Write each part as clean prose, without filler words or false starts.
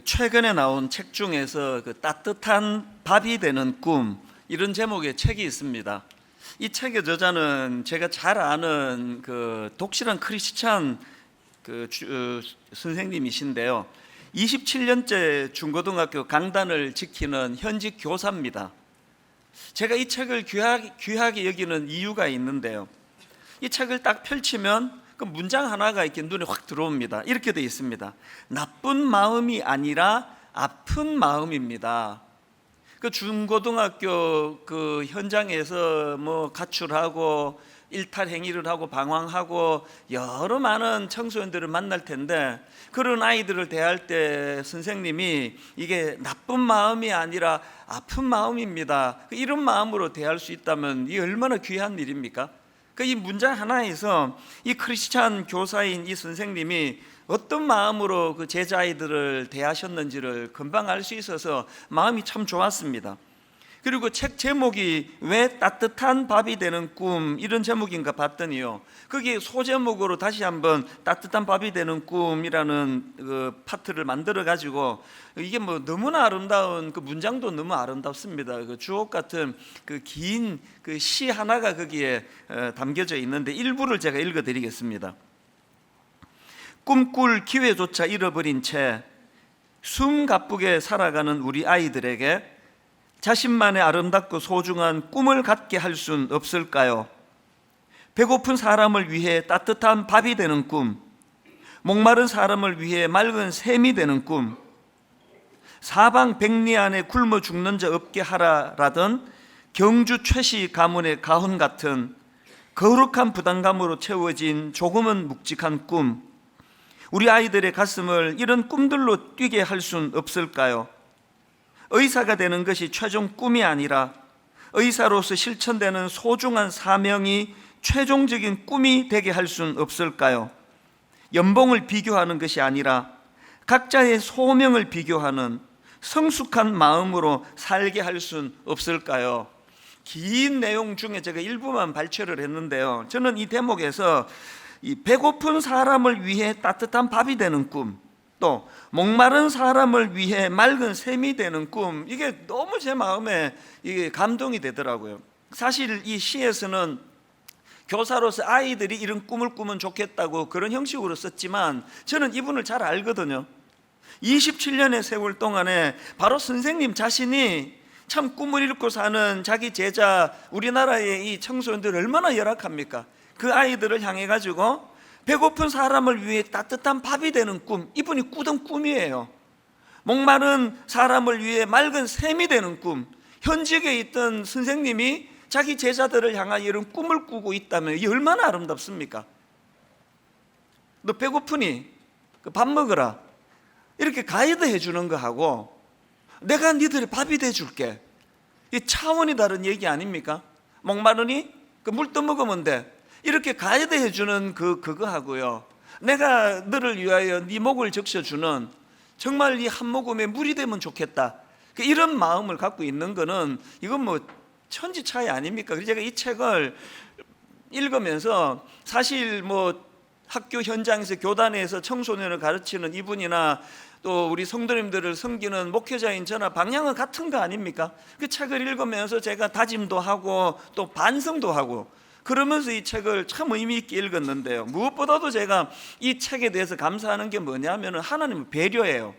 최근에 나온 책 중에서 따뜻한 밥이 되는 꿈, 이런 제목의 책이 있습니다. 이 책의 저자는 제가 잘 아는 독실한 크리스찬 선생님이신데요. 27년째 중고등학교 강단을 지키는 현직 교사입니다. 제가 이 책을 귀하게 여기는 이유가 있는데요. 이 책을 딱 펼치면 그 문장 하나가 이렇게 눈에 확 들어옵니다. 이렇게 되어 있습니다. 나쁜 마음이 아니라 아픈 마음입니다. 그 중고등학교 현장에서 가출하고 일탈 행위를 하고 방황하고 여러 많은 청소년들을 만날 텐데, 그런 아이들을 대할 때 선생님이 이게 나쁜 마음이 아니라 아픈 마음입니다, 이런 마음으로 대할 수 있다면 이 얼마나 귀한 일입니까? 이 문장 하나에서 이 크리스찬 교사인 이 선생님이 어떤 마음으로 그 제자아이들을 대하셨는지를 금방 알 수 있어서 마음이 참 좋았습니다. 그리고 책 제목이 왜 따뜻한 밥이 되는 꿈, 이런 제목인가 봤더니요, 거기에 소제목으로 다시 한번 따뜻한 밥이 되는 꿈이라는 파트를 만들어 가지고, 이게 너무나 아름다운 문장도 너무 아름답습니다. 주옥 같은 긴 시 하나가 거기에 담겨져 있는데, 일부를 제가 읽어 드리겠습니다. 꿈꿀 기회조차 잃어버린 채 숨가쁘게 살아가는 우리 아이들에게 자신만의 아름답고 소중한 꿈을 갖게 할 수는 없을까요? 배고픈 사람을 위해 따뜻한 밥이 되는 꿈, 목마른 사람을 위해 맑은 샘이 되는 꿈, 사방백리 안에 굶어 죽는 자 없게 하라라던 경주 최씨 가문의 가훈 같은 거룩한 부담감으로 채워진 조금은 묵직한 꿈, 우리 아이들의 가슴을 이런 꿈들로 뛰게 할 수는 없을까요? 의사가 되는 것이 최종 꿈이 아니라 의사로서 실천되는 소중한 사명이 최종적인 꿈이 되게 할 수는 없을까요? 연봉을 비교하는 것이 아니라 각자의 소명을 비교하는 성숙한 마음으로 살게 할 수는 없을까요? 긴 내용 중에 제가 일부만 발췌를 했는데요, 저는 이 대목에서 이 배고픈 사람을 위해 따뜻한 밥이 되는 꿈, 또 목마른 사람을 위해 맑은 샘이 되는 꿈, 이게 너무 제 마음에 이게 감동이 되더라고요. 사실 이 시에서는 교사로서 아이들이 이런 꿈을 꾸면 좋겠다고 그런 형식으로 썼지만, 저는 이분을 잘 알거든요. 27년의 세월 동안에 바로 선생님 자신이 참 꿈을 잃고 사는 자기 제자, 우리나라의 이 청소년들 얼마나 열악합니까? 그 아이들을 향해 가지고 배고픈 사람을 위해 따뜻한 밥이 되는 꿈, 이분이 꾸던 꿈이에요. 목마른 사람을 위해 맑은 샘이 되는 꿈, 현직에 있던 선생님이 자기 제자들을 향하여 이런 꿈을 꾸고 있다면 이게 얼마나 아름답습니까? 너 배고프니? 밥 먹어라, 이렇게 가이드 해주는 거하고 내가 니들의 밥이 돼줄게, 이 차원이 다른 얘기 아닙니까? 목마르니? 물 떠먹으면 돼, 이렇게 가이드 해주는 그거 하고요, 내가 너를 위하여 네 목을 적셔주는, 정말 이 한 모금에 물이 되면 좋겠다, 이런 마음을 갖고 있는 거는 이건 천지 차이 아닙니까? 그래서 제가 이 책을 읽으면서 사실 학교 현장에서 교단에서 청소년을 가르치는 이분이나 또 우리 성도님들을 섬기는 목회자인 저나 방향은 같은 거 아닙니까? 그 책을 읽으면서 제가 다짐도 하고 또 반성도 하고 그러면서 이 책을 참 의미 있게 읽었는데요, 무엇보다도 제가 이 책에 대해서 감사하는 게 뭐냐면 하나님의 배려예요.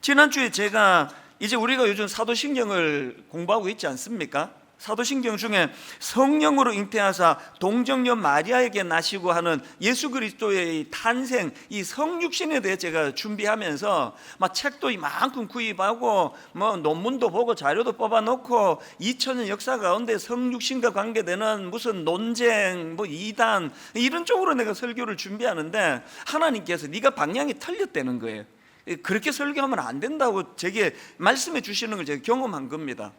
지난주에 제가 이제 우리가 요즘 사도신경을 공부하고 있지 않습니까? 사도신경 중에 성령으로 잉태하사 동정녀 마리아에게 나시고 하는 예수 그리스도의 탄생, 이 성육신에 대해 제가 준비하면서 책도 이만큼 구입하고 논문도 보고 자료도 뽑아놓고 2000년 역사 가운데 성육신과 관계되는 무슨 논쟁, 이단, 이런 쪽으로 내가 설교를 준비하는데 하나님께서 네가 방향이 틀렸다는 거예요. 그렇게 설교하면 안 된다고 제게 말씀해 주시는 걸 제가 경험한 겁니다.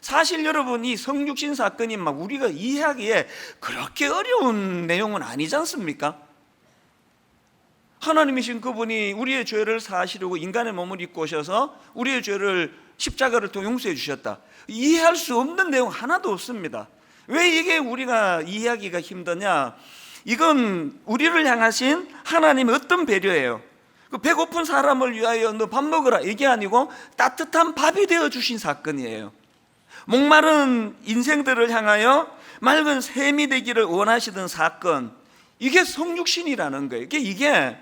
사실 여러분, 이 성육신 사건이 우리가 이해하기에 그렇게 어려운 내용은 아니지 않습니까? 하나님이신 그분이 우리의 죄를 사하시려고 인간의 몸을 입고 오셔서 우리의 죄를 십자가를 통해 용서해 주셨다, 이해할 수 없는 내용 하나도 없습니다. 왜 이게 우리가 이해하기가 힘드냐? 이건 우리를 향하신 하나님의 어떤 배려예요. 그 배고픈 사람을 위하여 너 밥 먹으라 이게 아니고 따뜻한 밥이 되어 주신 사건이에요. 목마른 인생들을 향하여 맑은 샘이 되기를 원하시던 사건, 이게 성육신이라는 거예요. 이게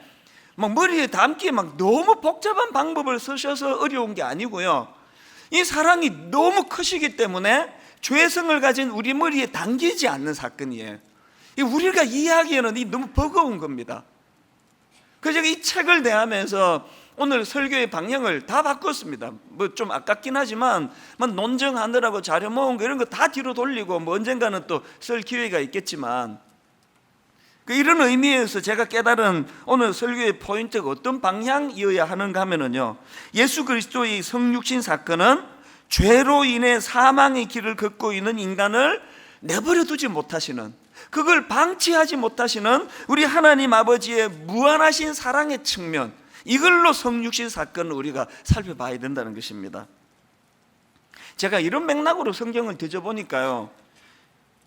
막 머리에 담기에 막 너무 복잡한 방법을 쓰셔서 어려운 게 아니고요, 이 사랑이 너무 크시기 때문에 죄성을 가진 우리 머리에 담기지 않는 사건이에요. 우리가 이해하기에는 너무 버거운 겁니다. 그래서 제가 이 책을 대하면서 오늘 설교의 방향을 다 바꿨습니다. 뭐 좀 아깝긴 하지만 논증하느라고 자료 모은 거 이런 거 다 뒤로 돌리고 뭐 언젠가는 또 쓸 기회가 있겠지만, 이런 의미에서 제가 깨달은 오늘 설교의 포인트가 어떤 방향이어야 하는가 하면요, 예수 그리스도의 성육신 사건은 죄로 인해 사망의 길을 걷고 있는 인간을 내버려 두지 못하시는, 그걸 방치하지 못하시는 우리 하나님 아버지의 무한하신 사랑의 측면, 이걸로 성육신 사건을 우리가 살펴봐야 된다는 것입니다. 제가 이런 맥락으로 성경을 뒤져보니까요,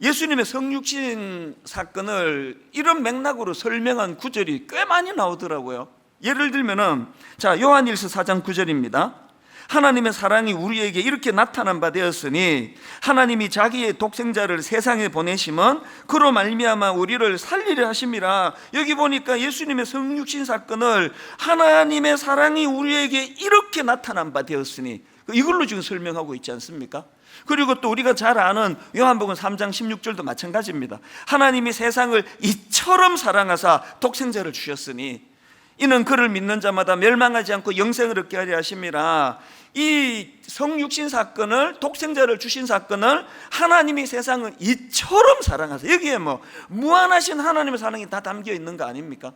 예수님의 성육신 사건을 이런 맥락으로 설명한 구절이 꽤 많이 나오더라고요. 예를 들면은 요한일서 4장 9절입니다. 하나님의 사랑이 우리에게 이렇게 나타난 바 되었으니 하나님이 자기의 독생자를 세상에 보내심은 그로 말미암아 우리를 살리려 하심이라. 여기 보니까 예수님의 성육신 사건을 하나님의 사랑이 우리에게 이렇게 나타난 바 되었으니, 이걸로 지금 설명하고 있지 않습니까? 그리고 또 우리가 잘 아는 요한복음 3장 16절도 마찬가지입니다. 하나님이 세상을 이처럼 사랑하사 독생자를 주셨으니 이는 그를 믿는 자마다 멸망하지 않고 영생을 얻게 하려 하심이라. 이 성육신 사건을, 독생자를 주신 사건을 하나님이 세상을 이처럼 사랑하사, 여기에 뭐 무한하신 하나님의 사랑이 다 담겨 있는 거 아닙니까?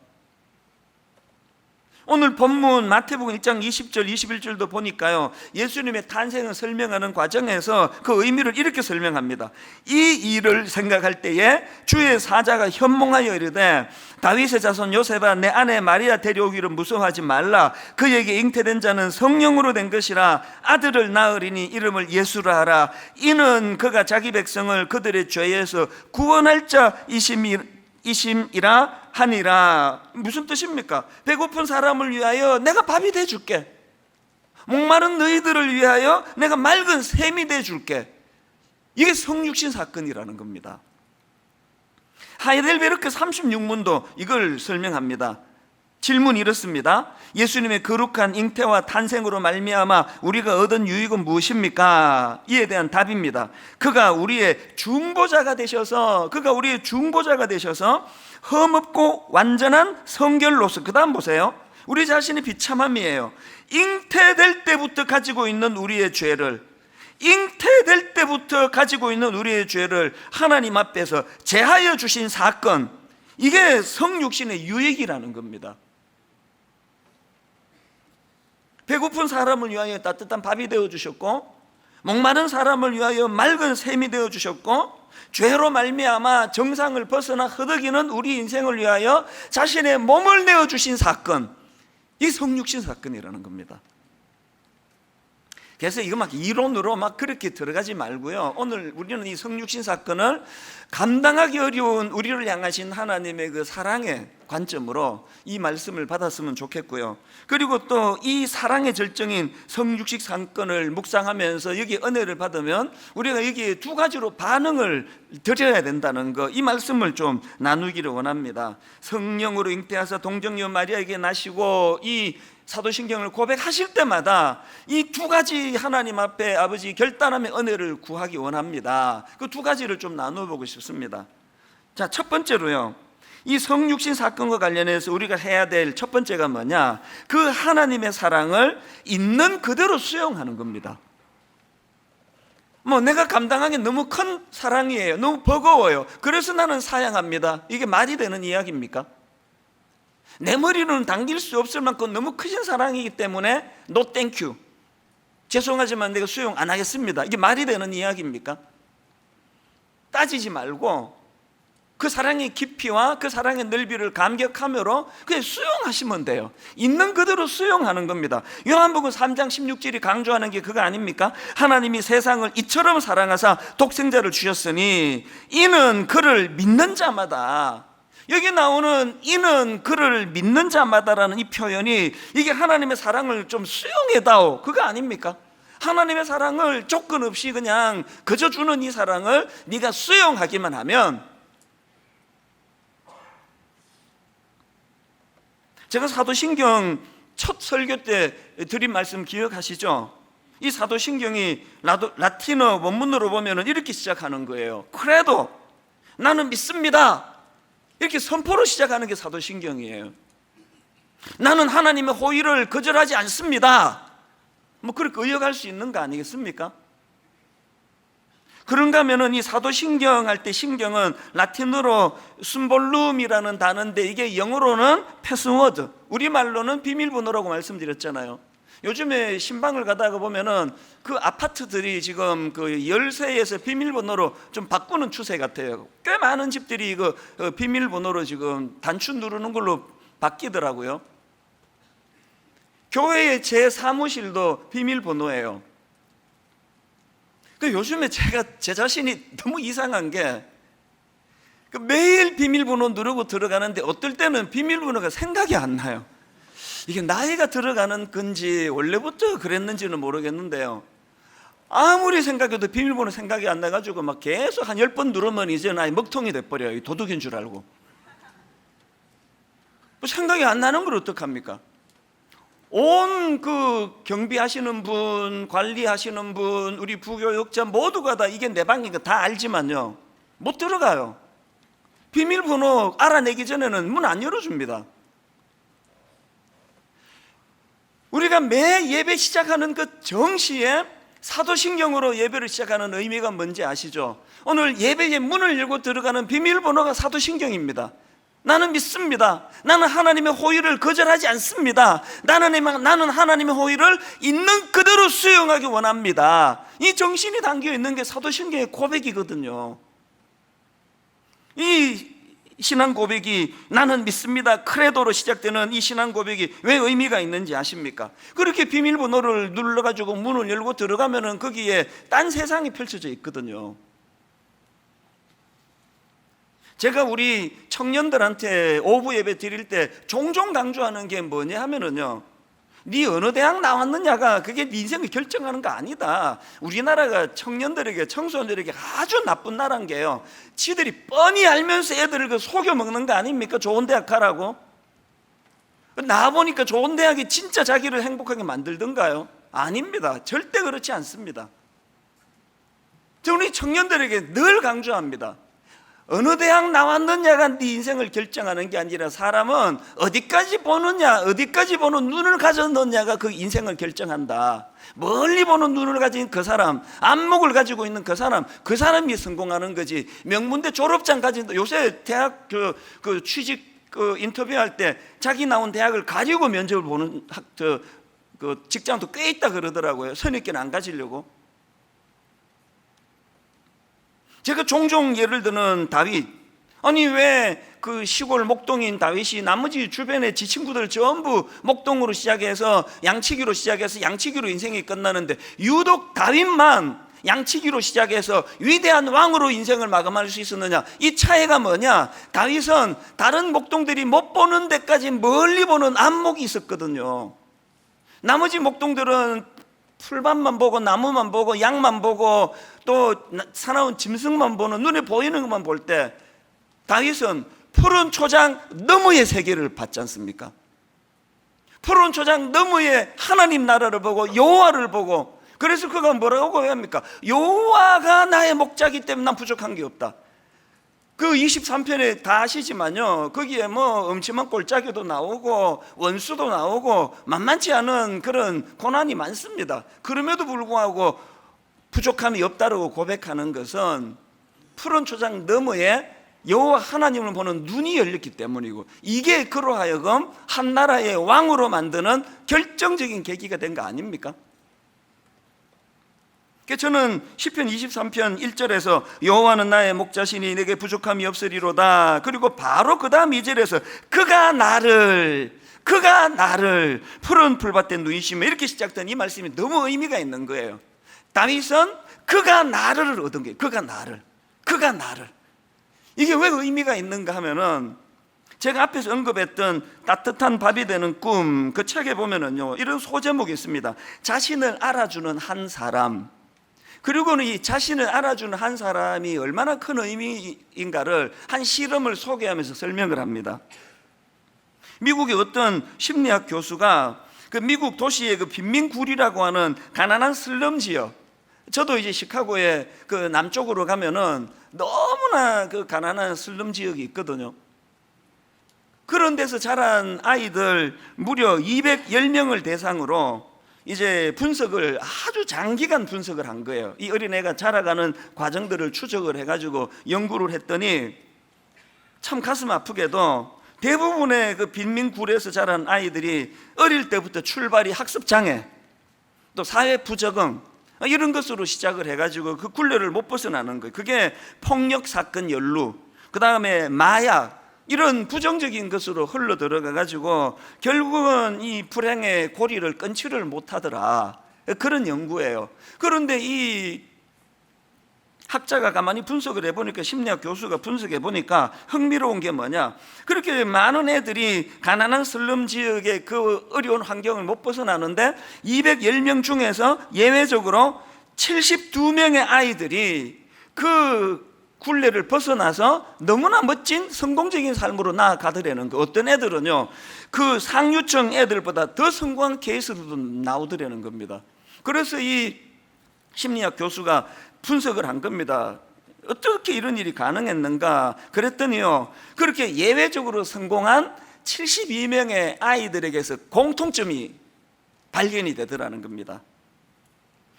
오늘 본문 마태복음 1장 20절 21절도 보니까요, 예수님의 탄생을 설명하는 과정에서 그 의미를 이렇게 설명합니다. 이 일을 생각할 때에 주의 사자가 현몽하여 이르되 다윗의 자손 요셉아, 내 아내 마리아 데려오기를 무서워하지 말라. 그에게 잉태된 자는 성령으로 된 것이라. 아들을 낳으리니 이름을 예수라 하라. 이는 그가 자기 백성을 그들의 죄에서 구원할 자이심이라 하니라. 무슨 뜻입니까? 배고픈 사람을 위하여 내가 밥이 돼줄게, 목마른 너희들을 위하여 내가 맑은 샘이 돼줄게. 이게 성육신 사건이라는 겁니다. 하이델베르크 36문도 이걸 설명합니다. 질문이 이렇습니다. 예수님의 거룩한 잉태와 탄생으로 말미암아 우리가 얻은 유익은 무엇입니까? 이에 대한 답입니다. 그가 우리의 중보자가 되셔서 흠없고 완전한 성결로서, 그 다음 보세요, 우리 자신의 비참함이에요. 잉태될 때부터 가지고 있는 우리의 죄를 하나님 앞에서 제하여 주신 사건, 이게 성육신의 유익이라는 겁니다. 배고픈 사람을 위하여 따뜻한 밥이 되어주셨고, 목마른 사람을 위하여 맑은 샘이 되어주셨고, 죄로 말미암아 정상을 벗어나 허덕이는 우리 인생을 위하여 자신의 몸을 내어주신 사건, 이 성육신 사건이라는 겁니다. 그래서 이거 막 이론으로 막 그렇게 들어가지 말고요, 오늘 우리는 이 성육신 사건을 감당하기 어려운 우리를 향하신 하나님의 그 사랑의 관점으로 이 말씀을 받았으면 좋겠고요. 그리고 또 이 사랑의 절정인 성육신 사건을 묵상하면서 여기 은혜를 받으면 우리가 여기에 두 가지로 반응을 드려야 된다는 거, 이 말씀을 좀 나누기를 원합니다. 성령으로 잉태하사 동정녀 마리아에게 나시고 이 사도신경을 고백하실 때마다 이 두 가지 하나님 앞에 아버지 결단함의 은혜를 구하기 원합니다. 그 두 가지를 좀 나눠보고 싶습니다. 자, 첫 번째로요, 이 성육신 사건과 관련해서 우리가 해야 될 첫 번째가 뭐냐, 그 하나님의 사랑을 있는 그대로 수용하는 겁니다. 내가 감당하기 너무 큰 사랑이에요, 너무 버거워요, 그래서 나는 사양합니다, 이게 말이 되는 이야기입니까? 내 머리로는 당길 수 없을 만큼 너무 크신 사랑이기 때문에 no thank you, 죄송하지만 내가 수용 안 하겠습니다, 이게 말이 되는 이야기입니까? 따지지 말고 그 사랑의 깊이와 그 사랑의 넓이를 감격함으로 그냥 수용하시면 돼요. 있는 그대로 수용하는 겁니다. 요한복음 3장 16절이 강조하는 게 그거 아닙니까? 하나님이 세상을 이처럼 사랑하사 독생자를 주셨으니 이는 그를 믿는 자마다, 여기 나오는 이는 그를 믿는 자마다라는 이 표현이 이게 하나님의 사랑을 좀 수용해다오, 그거 아닙니까? 하나님의 사랑을 조건 없이 그냥 그저 주는 이 사랑을 네가 수용하기만 하면, 제가 사도신경 첫 설교 때 드린 말씀 기억하시죠? 이 사도신경이 라틴어 원문으로 보면 이렇게 시작하는 거예요. 그래도 나는 믿습니다, 이렇게 선포로 시작하는 게 사도신경이에요. 나는 하나님의 호의를 거절하지 않습니다, 뭐 그렇게 의역할 수 있는 거 아니겠습니까? 그런가 하면은 이 사도신경 할 때 신경은 라틴어로 순볼룸이라는 단어인데 이게 영어로는 패스워드, 우리말로는 비밀번호라고 말씀드렸잖아요. 요즘에 신방을 가다가 보면은 그 아파트들이 지금 그 열쇠에서 비밀번호로 좀 바꾸는 추세 같아요. 꽤 많은 집들이 그 비밀번호로 지금 단추 누르는 걸로 바뀌더라고요. 교회의 제 사무실도 비밀번호예요. 요즘에 제가 제 자신이 너무 이상한 게 매일 비밀번호 누르고 들어가는데 어떨 때는 비밀번호가 생각이 안 나요. 이게 나이가 들어가는 건지 원래부터 그랬는지는 모르겠는데요, 아무리 생각해도 비밀번호 생각이 안 나가지고 막 계속 한 10번 누르면 이제 나의 먹통이 돼버려요. 도둑인 줄 알고. 생각이 안 나는 걸 어떡합니까? 온 그 경비하시는 분, 관리하시는 분, 우리 부교역자 모두가 다 이게 내 방인 거 다 알지만요, 못 들어가요. 비밀번호 알아내기 전에는 문 안 열어줍니다. 우리가 매 예배 시작하는 그 정시에 사도신경으로 예배를 시작하는 의미가 뭔지 아시죠? 오늘 예배의 문을 열고 들어가는 비밀번호가 사도신경입니다. 나는 믿습니다. 나는 하나님의 호의를 거절하지 않습니다. 나는 하나님의 호의를 있는 그대로 수용하기 원합니다. 이 정신이 담겨 있는 게 사도신경의 고백이거든요. 이 신앙 고백이 나는 믿습니다 크레도로 시작되는 이 신앙 고백이 왜 의미가 있는지 아십니까? 그렇게 비밀번호를 눌러가지고 문을 열고 들어가면은 거기에 딴 세상이 펼쳐져 있거든요. 제가 우리 청년들한테 오후 예배 드릴 때 종종 강조하는 게 뭐냐 하면은요, 네 어느 대학 나왔느냐가 그게 네 인생을 결정하는 거 아니다. 우리나라가 청년들에게, 청소년들에게 아주 나쁜 나라인 게요, 지들이 뻔히 알면서 애들을 그 속여 먹는 거 아닙니까? 좋은 대학 가라고. 나와보니까 좋은 대학이 진짜 자기를 행복하게 만들던가요? 아닙니다. 절대 그렇지 않습니다. 저 우리 청년들에게 늘 강조합니다. 어느 대학 나왔느냐가 네 인생을 결정하는 게 아니라 사람은 어디까지 보느냐, 어디까지 보는 눈을 가졌느냐가 그 인생을 결정한다. 멀리 보는 눈을 가진 그 사람, 안목을 가지고 있는 그 사람이 성공하는 거지. 명문대 졸업장 가진, 요새 대학 그 취직 인터뷰할 때 자기 나온 대학을 가지고 면접을 보는 그 직장도 꽤 있다 그러더라고요. 선입견 안 가지려고. 제가 종종 예를 드는 다윗, 아니 왜 그 시골 목동인 다윗이 나머지 주변의 지 친구들 전부 목동으로 시작해서 양치기로 시작해서 양치기로 인생이 끝나는데 유독 다윗만 양치기로 시작해서 위대한 왕으로 인생을 마감할 수 있었느냐? 이 차이가 뭐냐? 다윗은 다른 목동들이 못 보는 데까지 멀리 보는 안목이 있었거든요. 나머지 목동들은 풀밭만 보고 나무만 보고 양만 보고 또 사나운 짐승만 보는, 눈에 보이는 것만 볼 때, 다윗은 푸른 초장 너머의 세계를 봤지 않습니까? 푸른 초장 너머의 하나님 나라를 보고 여호와를 보고, 그래서 그가 뭐라고 고백합니까? 여호와가 나의 목자이기 때문에 난 부족한 게 없다. 그 23편에 다 아시지만요, 거기에 뭐 음침한 꼴짜기도 나오고 원수도 나오고 만만치 않은 그런 고난이 많습니다. 그럼에도 불구하고 부족함이 없다고 고백하는 것은 푸른 초장 너머에 여호와 하나님을 보는 눈이 열렸기 때문이고, 이게 그로 하여금 한 나라의 왕으로 만드는 결정적인 계기가 된 거 아닙니까? 저는 시편 23편 1절에서 여호와는 나의 목자시니 내게 부족함이 없으리로다, 그리고 바로 그 다음 2절에서 그가 나를 푸른 풀밭에 누이시며, 이렇게 시작된 이 말씀이 너무 의미가 있는 거예요. 다윗은 그가 나를 얻은 거예요. 그가 나를. 이게 왜 의미가 있는가 하면은, 제가 앞에서 언급했던 따뜻한 밥이 되는 꿈, 그 책에 보면은요, 이런 소제목이 있습니다. 자신을 알아주는 한 사람. 그리고는 이 자신을 알아주는 한 사람이 얼마나 큰 의미인가를 한 실험을 소개하면서 설명을 합니다. 미국의 어떤 심리학 교수가 그 미국 도시의 그 빈민굴이라고 하는 가난한 슬럼 지역, 저도 이제 시카고에 그 남쪽으로 가면은 너무나 그 가난한 슬럼 지역이 있거든요. 그런 데서 자란 아이들 무려 210명을 대상으로 이제 분석을, 아주 장기간 분석을 한 거예요. 이 어린애가 자라가는 과정들을 추적을 해가지고 연구를 했더니 참 가슴 아프게도 대부분의 그 빈민굴에서 자란 아이들이 어릴 때부터 출발이 학습장애, 또 사회 부적응, 이런 것으로 시작을 해가지고 그 굴레를 못 벗어나는 거예요. 그게 폭력 사건 연루, 그 다음에 마약, 이런 부정적인 것으로 흘러 들어가가지고 결국은 이 불행의 고리를 끊지를 못하더라, 그런 연구예요. 그런데 이 학자가 가만히 분석을 해보니까, 심리학 교수가 분석해 보니까 흥미로운 게 뭐냐, 그렇게 많은 애들이 가난한 슬럼 지역의 그 어려운 환경을 못 벗어나는데 210명 중에서 예외적으로 72명의 아이들이 그 굴레를 벗어나서 너무나 멋진 성공적인 삶으로 나아가더라는 거. 어떤 애들은요, 그 상류층 애들보다 더 성공한 케이스로도 나오더라는 겁니다. 그래서 이 심리학 교수가 분석을 한 겁니다. 어떻게 이런 일이 가능했는가 그랬더니요, 그렇게 예외적으로 성공한 72명의 아이들에게서 공통점이 발견이 되더라는 겁니다.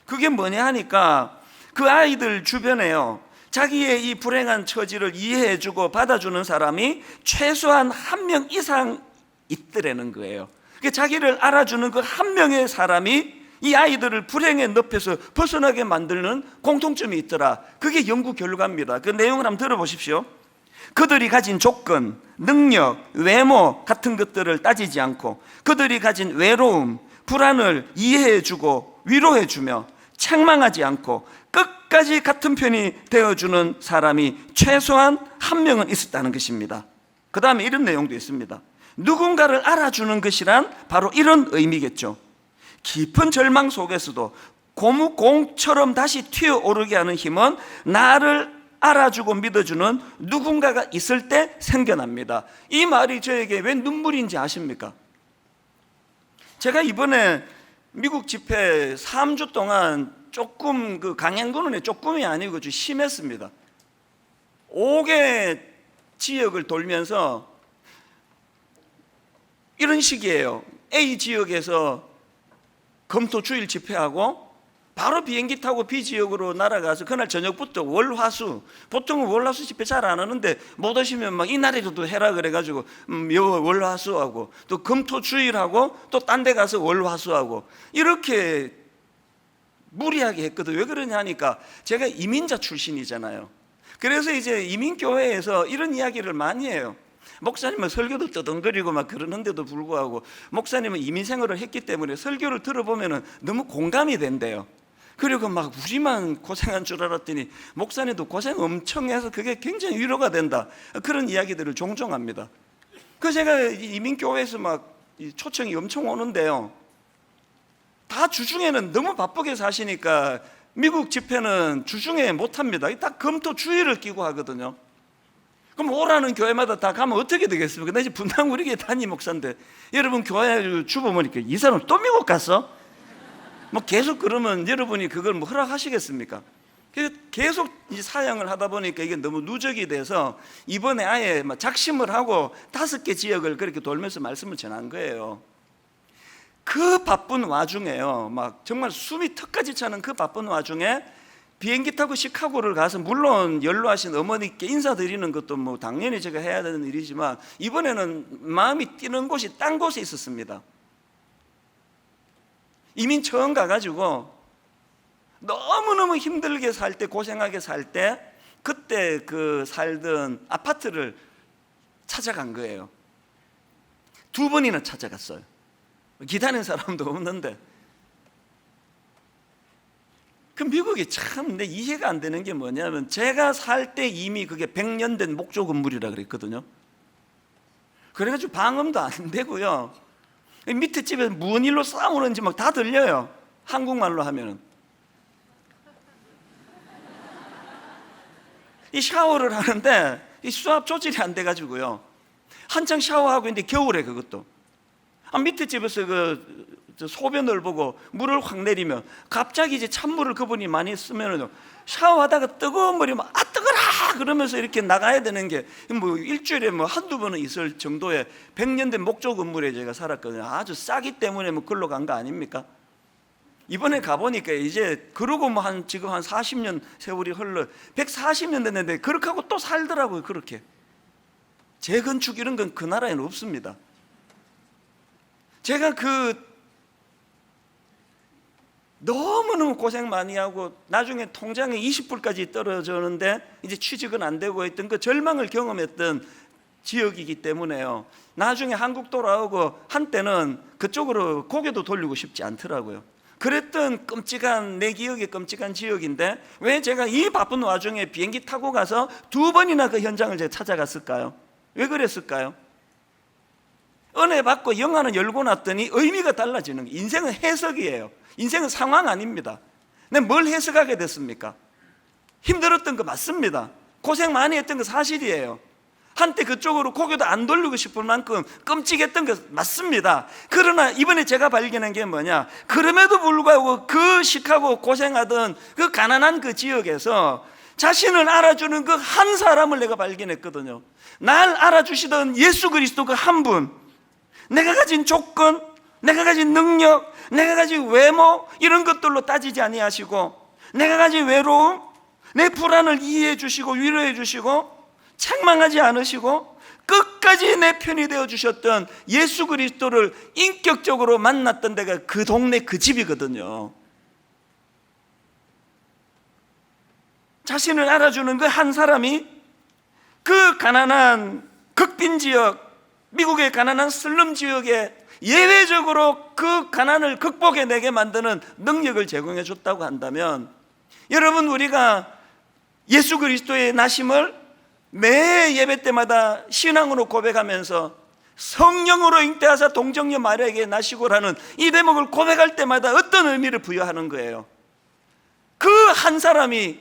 그게 뭐냐 하니까 그 아이들 주변에요, 자기의 이 불행한 처지를 이해해주고 받아주는 사람이 최소한 한 명 이상 있더라는 거예요. 자기를 알아주는 그 한 명의 사람이 이 아이들을 불행의 늪에서 벗어나게 만드는 공통점이 있더라. 그게 연구 결과입니다. 그 내용을 한번 들어보십시오. 그들이 가진 조건, 능력, 외모 같은 것들을 따지지 않고 그들이 가진 외로움, 불안을 이해해주고 위로해주며 책망하지 않고 끝까지 같은 편이 되어주는 사람이 최소한 한 명은 있었다는 것입니다. 그 다음에 이런 내용도 있습니다. 누군가를 알아주는 것이란 바로 이런 의미겠죠. 깊은 절망 속에서도 고무공처럼 다시 튀어오르게 하는 힘은 나를 알아주고 믿어주는 누군가가 있을 때 생겨납니다. 이 말이 저에게 왜 눈물인지 아십니까? 제가 이번에 미국 집회 3주 동안 조금 그 강행군은에 조금이 아니고 좀 심했습니다. 5개 지역을 돌면서 이런 식이에요. A 지역에서 금토 주일 집회하고 바로 비행기 타고 B 지역으로 날아가서 그날 저녁부터 월화수, 보통은 월화수 집회 잘 안 하는데 못 오시면 막 이날에도 해라 그래가지고 월화수하고 또 금토 주일하고 또 딴 데 가서 월화수하고 이렇게 무리하게 했거든. 왜 그러냐 하니까 제가 이민자 출신이잖아요. 그래서 이제 이민교회에서 이런 이야기를 많이 해요. 목사님은 설교도 떠덩거리고 막 그러는데도 불구하고 목사님은 이민 생활을 했기 때문에 설교를 들어보면 너무 공감이 된대요. 그리고 막 우리만 고생한 줄 알았더니 목사님도 고생 엄청 해서 그게 굉장히 위로가 된다, 그런 이야기들을 종종 합니다. 그래서 제가 이민교회에서 막 초청이 엄청 오는데요, 다 주중에는 너무 바쁘게 사시니까 미국 집회는 주중에 못합니다. 딱 금토 주일을 끼고 하거든요. 그럼 오라는 교회마다 다 가면 어떻게 되겠습니까? 나 이제 분당 우리 교회 담임 목사인데 여러분 교회 주보니까 이 사람 또 미국 갔어? 뭐 계속 그러면 여러분이 그걸 뭐 허락하시겠습니까? 계속 이제 사역을 하다 보니까 이게 너무 누적이 돼서 이번에 아예 작심을 하고 5개 지역을 그렇게 돌면서 말씀을 전한 거예요. 그 바쁜 와중에요, 막 정말 숨이 턱까지 차는 그 바쁜 와중에 비행기 타고 시카고를 가서 물론 연로하신 어머니께 인사드리는 것도 뭐 당연히 제가 해야 되는 일이지만 이번에는 마음이 뛰는 곳이 딴 곳에 있었습니다. 이민 처음 가가지고 너무너무 힘들게 살 때, 고생하게 살 때 그때 그 살던 아파트를 찾아간 거예요. 2번이나 찾아갔어요. 기다리는 사람도 없는데. 그 미국이 참 내 이해가 안 되는 게 뭐냐면 제가 살 때 이미 그게 100년 된 목조 건물이라 그랬거든요. 그래가지고 방음도 안 되고요. 밑에 집에 무슨 일로 싸우는지 막 다 들려요. 한국말로 하면은. 이 샤워를 하는데 이 수압 조절이 안 돼가지고요. 한창 샤워하고 있는데 겨울에 그것도. 밑에 집에서 소변을 보고 물을 확 내리면 갑자기 이제 찬물을 그분이 많이 쓰면은 샤워하다가 뜨거운 물이 막 뜨거라 그러면서 이렇게 나가야 되는 게 뭐 일주일에 뭐 한두 번은 있을 정도의 100년 된 목조 건물에 제가 살았거든요. 아주 싸기 때문에 뭐 글로 간 거 아닙니까? 이번에 가보니까 이제 그러고 뭐 지금 한 40년 세월이 흘러 140년 됐는데 그렇게 하고 또 살더라고요. 그렇게 재건축 이런 건 그 나라에는 없습니다. 제가 너무너무 고생 많이 하고 나중에 통장에 20불까지 떨어졌는데 이제 취직은 안 되고 했던 그 절망을 경험했던 지역이기 때문에요. 나중에 한국 돌아오고 한때는 그쪽으로 고개도 돌리고 싶지 않더라고요. 그랬던 끔찍한, 내 기억에 끔찍한 지역인데 왜 제가 이 바쁜 와중에 비행기 타고 가서 2번이나 그 현장을 제가 찾아갔을까요? 왜 그랬을까요? 은혜 받고 영화는 열고 났더니 의미가 달라지는 거예요. 인생은 해석이에요. 인생은 상황 아닙니다. 내가 뭘 해석하게 됐습니까? 힘들었던 거 맞습니다. 고생 많이 했던 거 사실이에요. 한때 그쪽으로 고개도 안 돌리고 싶을 만큼 끔찍했던 거 맞습니다. 그러나 이번에 제가 발견한 게 뭐냐, 그럼에도 불구하고 그 시카고 고생하던 그 가난한 그 지역에서 자신을 알아주는 그 한 사람을 내가 발견했거든요. 날 알아주시던 예수 그리스도 그 한 분, 내가 가진 조건, 내가 가진 능력, 내가 가진 외모 이런 것들로 따지지 아니하시고 내가 가진 외로움, 내 불안을 이해해 주시고 위로해 주시고 책망하지 않으시고 끝까지 내 편이 되어 주셨던 예수 그리스도를 인격적으로 만났던 데가 그 동네 그 집이거든요. 자신을 알아주는 그 한 사람이 그 가난한 극빈 지역, 미국의 가난한 슬럼 지역에 예외적으로 그 가난을 극복해내게 만드는 능력을 제공해 줬다고 한다면, 여러분, 우리가 예수 그리스도의 나심을 매 예배 때마다 신앙으로 고백하면서 성령으로 잉태하사 동정녀 마리아에게 나시고라는 이 대목을 고백할 때마다 어떤 의미를 부여하는 거예요? 그 한 사람이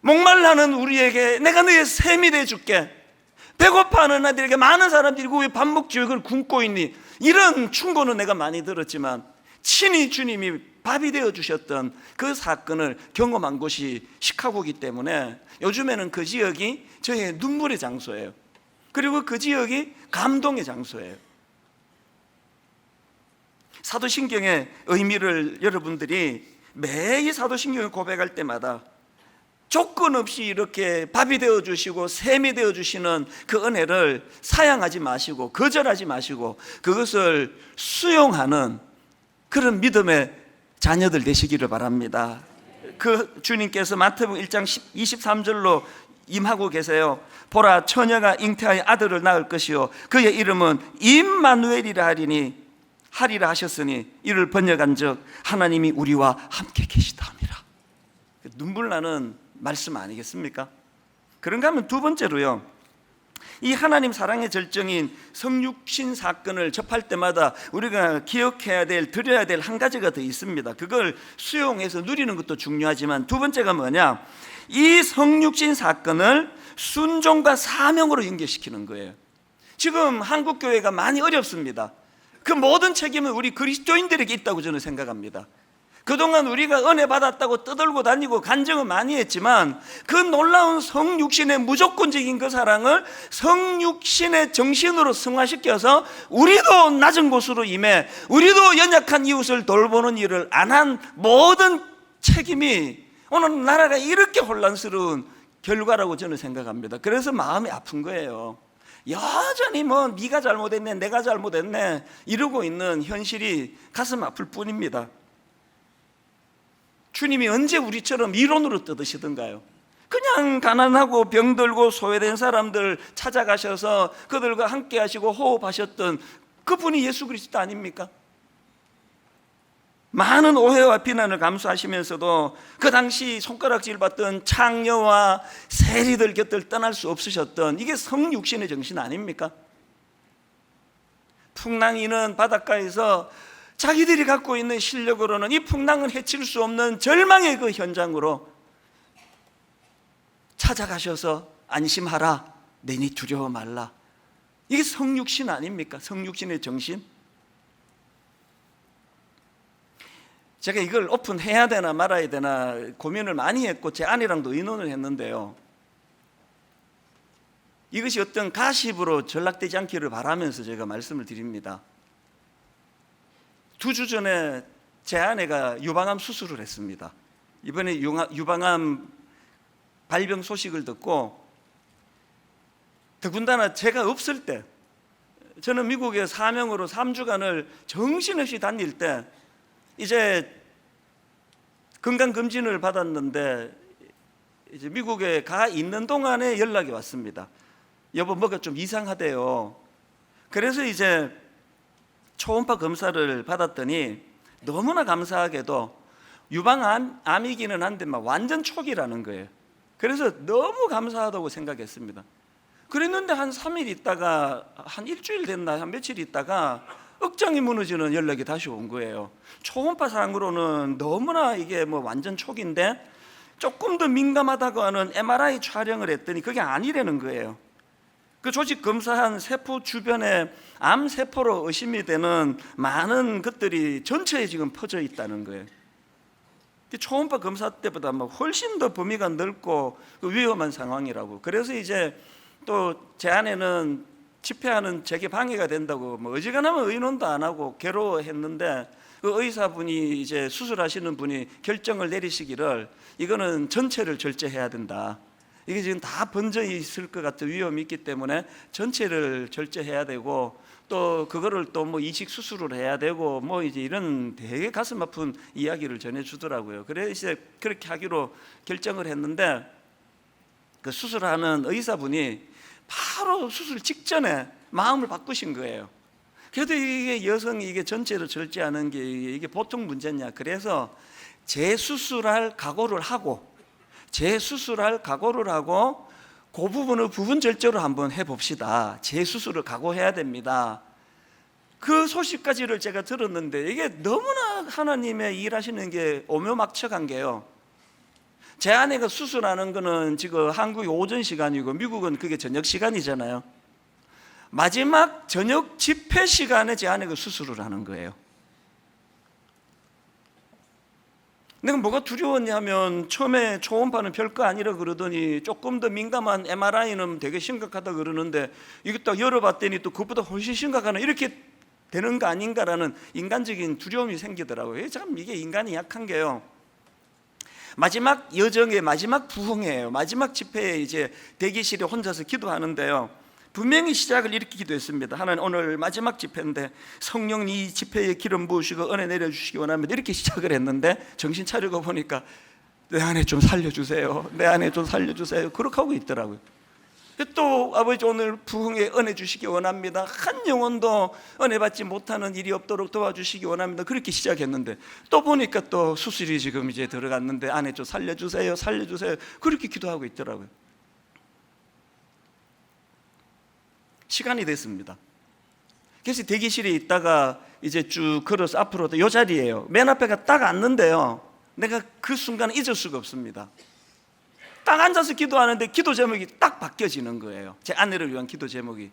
목말라는 우리에게 내가 너의 샘이 되어줄게, 배고파하는 아들에게 많은 사람들이 왜 밥 먹지 왜 그걸 굶고 있니, 이런 충고는 내가 많이 들었지만 친히 주님이 밥이 되어주셨던 그 사건을 경험한 곳이 시카고이기 때문에 요즘에는 그 지역이 저의 눈물의 장소예요. 그리고 그 지역이 감동의 장소예요. 사도신경의 의미를 여러분들이 매일 사도신경을 고백할 때마다 조건 없이 이렇게 밥이 되어주시고 샘이 되어주시는 그 은혜를 사양하지 마시고 거절하지 마시고 그것을 수용하는 그런 믿음의 자녀들 되시기를 바랍니다. 그 주님께서 마태복음 1장 23절로 임하고 계세요. 보라, 처녀가 잉태하여 아들을 낳을 것이요 그의 이름은 임마누엘이라 하리라 하셨으니 이를 번역한 적 하나님이 우리와 함께 계시다 함이라. 눈물 나는 말씀 아니겠습니까? 그런가 하면 두 번째로요, 이 하나님 사랑의 절정인 성육신 사건을 접할 때마다 우리가 기억해야 될, 드려야 될 한 가지가 더 있습니다. 그걸 수용해서 누리는 것도 중요하지만 두 번째가 뭐냐, 이 성육신 사건을 순종과 사명으로 연결시키는 거예요. 지금 한국교회가 많이 어렵습니다. 그 모든 책임은 우리 그리스도인들에게 있다고 저는 생각합니다. 그동안 우리가 은혜 받았다고 떠들고 다니고 간증을 많이 했지만 그 놀라운 성육신의 무조건적인 그 사랑을 성육신의 정신으로 승화시켜서 우리도 낮은 곳으로 임해 우리도 연약한 이웃을 돌보는 일을 안 한 모든 책임이 오늘 나라가 이렇게 혼란스러운 결과라고 저는 생각합니다. 그래서 마음이 아픈 거예요. 여전히 뭐 네가 잘못했네, 내가 잘못했네 이러고 있는 현실이 가슴 아플 뿐입니다. 주님이 언제 우리처럼 이론으로 뜯으시던가요? 그냥 가난하고 병들고 소외된 사람들 찾아가셔서 그들과 함께 하시고 호흡하셨던 그분이 예수 그리스도 아닙니까? 많은 오해와 비난을 감수하시면서도 그 당시 손가락질 받던 창녀와 세리들 곁을 떠날 수 없으셨던, 이게 성육신의 정신 아닙니까? 풍랑이는 바닷가에서 자기들이 갖고 있는 실력으로는 이 풍랑을 해칠 수 없는 절망의 그 현장으로 찾아가셔서 안심하라, 내니 두려워 말라. 이게 성육신 아닙니까? 성육신의 정신. 제가 이걸 오픈해야 되나 말아야 되나 고민을 많이 했고 제 아내랑도 의논을 했는데요, 이것이 어떤 가십으로 전락되지 않기를 바라면서 제가 말씀을 드립니다. 2주 전에 제 아내가 유방암 수술을 했습니다. 이번에 유방암 발병 소식을 듣고, 더군다나 제가 없을 때, 저는 미국에 사명으로 3주간을 정신없이 다닐 때 이제 건강검진을 받았는데, 이제 미국에 가 있는 동안에 연락이 왔습니다. 여보, 뭐가 좀 이상하대요. 그래서 이제 초음파 검사를 받았더니 너무나 감사하게도 유방암이기는 한데 막 완전 초기라는 거예요. 그래서 너무 감사하다고 생각했습니다. 그랬는데 한 3일 있다가, 한 일주일 됐나, 한 며칠 있다가 억장이 무너지는 연락이 다시 온 거예요. 초음파상으로는 너무나 이게 뭐 완전 초기인데 조금 더 민감하다고 하는 MRI 촬영을 했더니 그게 아니라는 거예요. 그 조직 검사한 세포 주변에 암세포로 의심이 되는 많은 것들이 전체에 지금 퍼져 있다는 거예요. 초음파 검사 때보다 뭐 훨씬 더 범위가 넓고 위험한 상황이라고. 그래서 이제 또 제 아내는 집회하는 제게 방해가 된다고 뭐 어지간하면 의논도 안 하고 괴로워했는데, 그 의사분이 이제 수술하시는 분이 결정을 내리시기를 이거는 전체를 절제해야 된다. 이게 지금 다 번져 있을 것 같은 위험이 있기 때문에 전체를 절제해야 되고, 또 그거를 또 뭐 이식 수술을 해야 되고 뭐 이제 이런 되게 가슴 아픈 이야기를 전해주더라고요. 그래서 이제 그렇게 하기로 결정을 했는데, 그 수술하는 의사분이 바로 수술 직전에 마음을 바꾸신 거예요. 그래도 이게 여성이 이게 전체를 절제하는 게 이게 보통 문제냐. 그래서 재수술할 각오를 하고 그 부분을 부분 절제로 한번 해봅시다. 재수술을 각오해야 됩니다. 그 소식까지를 제가 들었는데 이게 너무나 하나님의 일하시는 게 오묘막측한 게요, 제 아내가 수술하는 거는 지금 한국이 오전 시간이고 미국은 그게 저녁 시간이잖아요. 마지막 저녁 집회 시간에 제 아내가 수술을 하는 거예요. 내가 뭐가 두려웠냐면, 처음에 초음파는 별거 아니라 그러더니 조금 더 민감한 MRI는 되게 심각하다 그러는데, 이거 딱 열어봤더니 또 그것보다 훨씬 심각하나, 이렇게 되는 거 아닌가라는 인간적인 두려움이 생기더라고요. 참 이게 인간이 약한 게요, 마지막 여정의 마지막 부흥회예요. 마지막 집회에 이제 대기실에 혼자서 기도하는데요, 분명히 시작을 이렇게 기도했습니다. 하나님, 오늘 마지막 집회인데 성령 이 집회에 기름 부으시고 은혜 내려주시기 원합니다. 이렇게 시작을 했는데 정신 차리고 보니까 내 안에 좀 살려주세요, 내 안에 좀 살려주세요, 그렇게 하고 있더라고요. 또 아버지, 오늘 부흥에 은혜 주시기 원합니다. 한 영혼도 은혜 받지 못하는 일이 없도록 도와주시기 원합니다. 그렇게 시작했는데 또 보니까 또 수술이 지금 이제 들어갔는데 안에 좀 살려주세요, 살려주세요, 그렇게 기도하고 있더라고요. 시간이 됐습니다. 그래서 대기실에 있다가 이제 쭉 걸어서 앞으로 이 자리예요. 맨 앞에가 딱 앉는데요, 내가 그 순간을 잊을 수가 없습니다. 딱 앉아서 기도하는데 기도 제목이 딱 바뀌어지는 거예요. 제 아내를 위한 기도 제목이.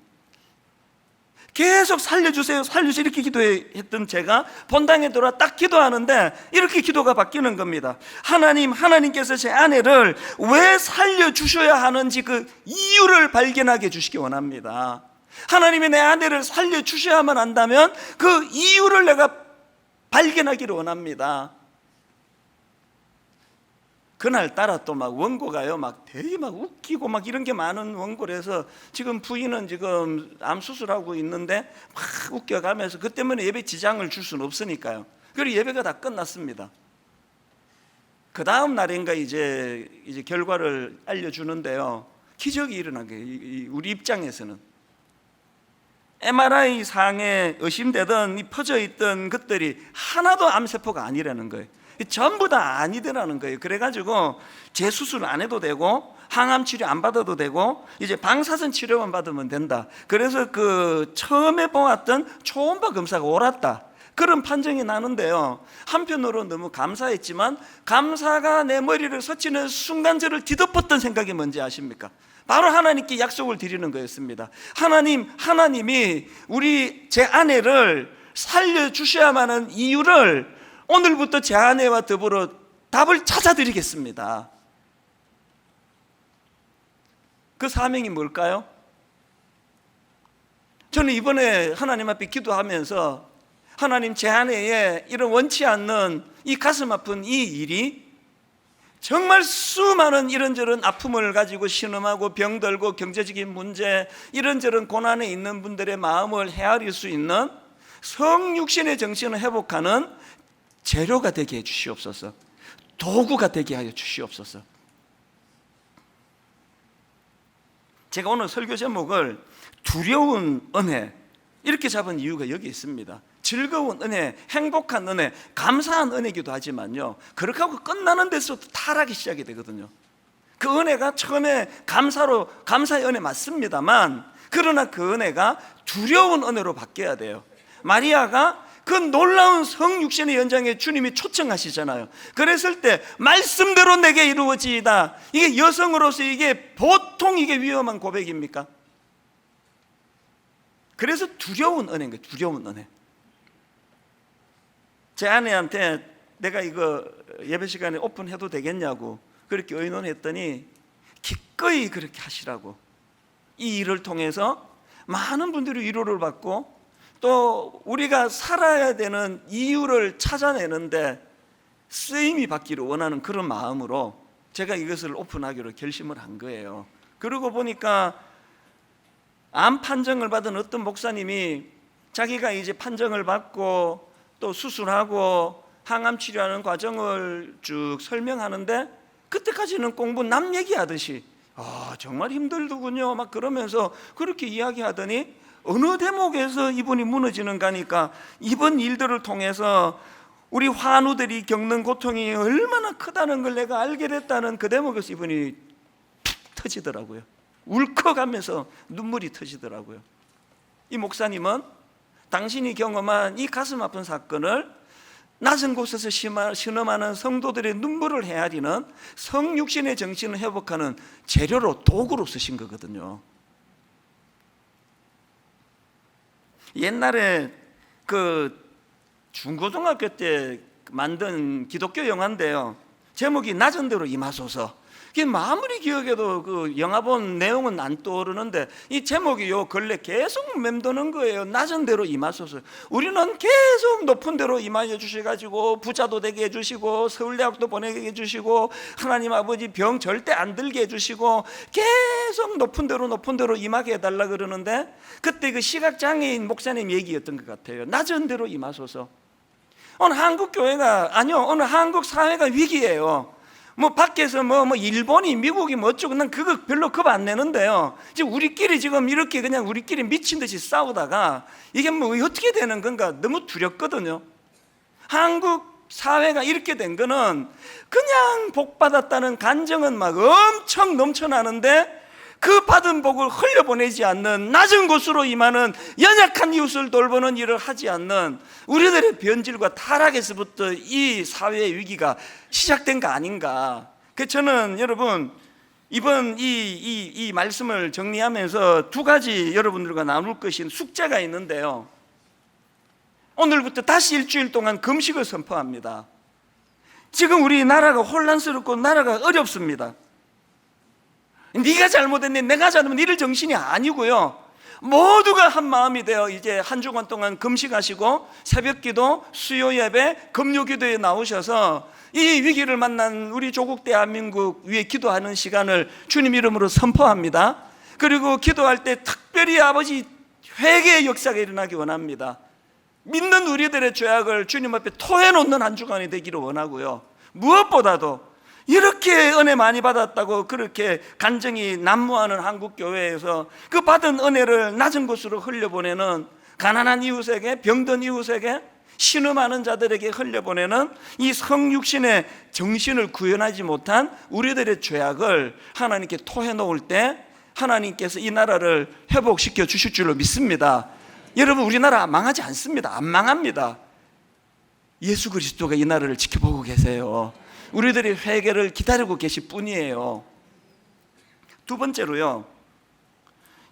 계속 살려주세요, 살려주세요 이렇게 기도했던 제가 본당에 돌아 딱 기도하는데 이렇게 기도가 바뀌는 겁니다. 하나님께서 제 아내를 왜 살려주셔야 하는지 그 이유를 발견하게 해주시기 원합니다. 하나님이 내 아내를 살려주셔야만 한다면 그 이유를 내가 발견하기를 원합니다. 그날따라 또 막 원고가요, 막 되게 막 웃기고 막 이런 게 많은 원고라서, 지금 부인은 지금 암 수술하고 있는데 막 웃겨가면서, 그 때문에 예배 지장을 줄 수는 없으니까요. 그리고 예배가 다 끝났습니다. 그 다음 날인가 이제 결과를 알려주는데요, 기적이 일어난 거예요. 우리 입장에서는 MRI 상에 의심되던 이 퍼져 있던 것들이 하나도 암세포가 아니라는 거예요. 전부 다 아니더라는 거예요. 그래가지고 재수술 안 해도 되고 항암 치료 안 받아도 되고 이제 방사선 치료만 받으면 된다. 그래서 그 처음에 보았던 초음파 검사가 옳았다, 그런 판정이 나는데요, 한편으로 너무 감사했지만 감사가 내 머리를 스치는 순간 저를 뒤덮었던 생각이 뭔지 아십니까? 바로 하나님께 약속을 드리는 거였습니다. 하나님이 제 아내를 살려주셔야만 하는 이유를 오늘부터 제 아내와 더불어 답을 찾아드리겠습니다. 그 사명이 뭘까요? 저는 이번에 하나님 앞에 기도하면서 하나님, 제 아내의 이런 원치 않는 이 가슴 아픈 이 일이 정말 수많은 이런저런 아픔을 가지고 신음하고 병들고 경제적인 문제, 이런저런 고난에 있는 분들의 마음을 헤아릴 수 있는 성육신의 정신을 회복하는 재료가 되게 해 주시옵소서. 도구가 되게 하여 주시옵소서. 제가 오늘 설교 제목을 두려운 은혜 이렇게 잡은 이유가 여기 있습니다. 즐거운 은혜, 행복한 은혜, 감사한 은혜이기도 하지만요, 그렇게 하고 끝나는 데서 타락이 시작이 되거든요. 그 은혜가 처음에 감사의 은혜 맞습니다만, 그러나 그 은혜가 두려운 은혜로 바뀌어야 돼요. 마리아가 그 놀라운 성육신의 연장에 주님이 초청하시잖아요. 그랬을 때 말씀대로 내게 이루어지이다, 이게 여성으로서 이게 보통 이게 위험한 고백입니까? 그래서 두려운 은혜인 거예요. 두려운 은혜. 제 아내한테 내가 이거 예배 시간에 오픈해도 되겠냐고 그렇게 의논했더니 기꺼이 그렇게 하시라고. 이 일을 통해서 많은 분들이 위로를 받고 또 우리가 살아야 되는 이유를 찾아내는데 쓰임이 받기를 원하는 그런 마음으로 제가 이것을 오픈하기로 결심을 한 거예요. 그러고 보니까 암 판정을 받은 어떤 목사님이 자기가 이제 판정을 받고 또 수술하고 항암 치료하는 과정을 쭉 설명하는데, 그때까지는 공부 남 얘기하듯이 정말 힘들더군요 막 그러면서 그렇게 이야기하더니 어느 대목에서 이분이 무너지는가 하니까 이번 일들을 통해서 우리 환우들이 겪는 고통이 얼마나 크다는 걸 내가 알게 됐다는 그 대목에서 이분이 툭 터지더라고요. 울컥하면서 눈물이 터지더라고요. 이 목사님은 당신이 경험한 이 가슴 아픈 사건을 낮은 곳에서 신음하는 성도들의 눈물을 헤아리는 성육신의 정신을 회복하는 재료로, 도구로 쓰신 거거든요. 옛날에 그 중고등학교 때 만든 기독교 영화인데요, 제목이 낮은 대로 임하소서. 아무리 기억해도 그 영화 본 내용은 안 떠오르는데 이 제목이 요 근래 계속 맴도는 거예요. 낮은 대로 임하소서. 우리는 계속 높은 대로 임하여 주셔가지고 부자도 되게 해주시고 서울대학도 보내게 해주시고 하나님 아버지 병 절대 안 들게 해주시고 계속 높은 대로 임하게 해달라 그러는데, 그때 그 시각장애인 목사님 얘기였던 것 같아요. 낮은 대로 임하소서. 오늘 한국 교회가 오늘 한국 사회가 위기예요. 밖에서 일본이 미국이 어쩌고 난 그거 별로 겁 안 내는데요, 지금 우리끼리 지금 이렇게 그냥 우리끼리 미친 듯이 싸우다가 이게 어떻게 되는 건가 너무 두렵거든요. 한국 사회가 이렇게 된 거는 그냥 복 받았다는 간정은 막 엄청 넘쳐나는데 그 받은 복을 흘려보내지 않는, 낮은 곳으로 임하는, 연약한 이웃을 돌보는 일을 하지 않는 우리들의 변질과 타락에서부터 이 사회의 위기가 시작된 거 아닌가. 그래서 저는 여러분 이번 이 말씀을 정리하면서 두 가지 여러분들과 나눌 것인 숙제가 있는데요, 오늘부터 다시 일주일 동안 금식을 선포합니다. 지금 우리 나라가 혼란스럽고 나라가 어렵습니다. 네가 잘못했네, 내가 잘못했네 이럴 정신이 아니고요, 모두가 한 마음이 되어 이제 한 주간 동안 금식하시고 새벽기도, 수요예배, 금요기도에 나오셔서 이 위기를 만난 우리 조국 대한민국 위해 기도하는 시간을 주님 이름으로 선포합니다. 그리고 기도할 때 특별히 아버지 회개의 역사가 일어나기 원합니다. 믿는 우리들의 죄악을 주님 앞에 토해놓는 한 주간이 되기를 원하고요, 무엇보다도 이렇게 은혜 많이 받았다고 그렇게 간증이 난무하는 한국 교회에서 그 받은 은혜를 낮은 곳으로 흘려보내는, 가난한 이웃에게, 병든 이웃에게, 신음하는 자들에게 흘려보내는 이 성육신의 정신을 구현하지 못한 우리들의 죄악을 하나님께 토해 놓을 때 하나님께서 이 나라를 회복시켜 주실 줄로 믿습니다. 여러분, 우리나라 망하지 않습니다. 안 망합니다. 예수 그리스도가 이 나라를 지켜보고 계세요. 우리들의 회개를 기다리고 계실 뿐이에요. 두 번째로요,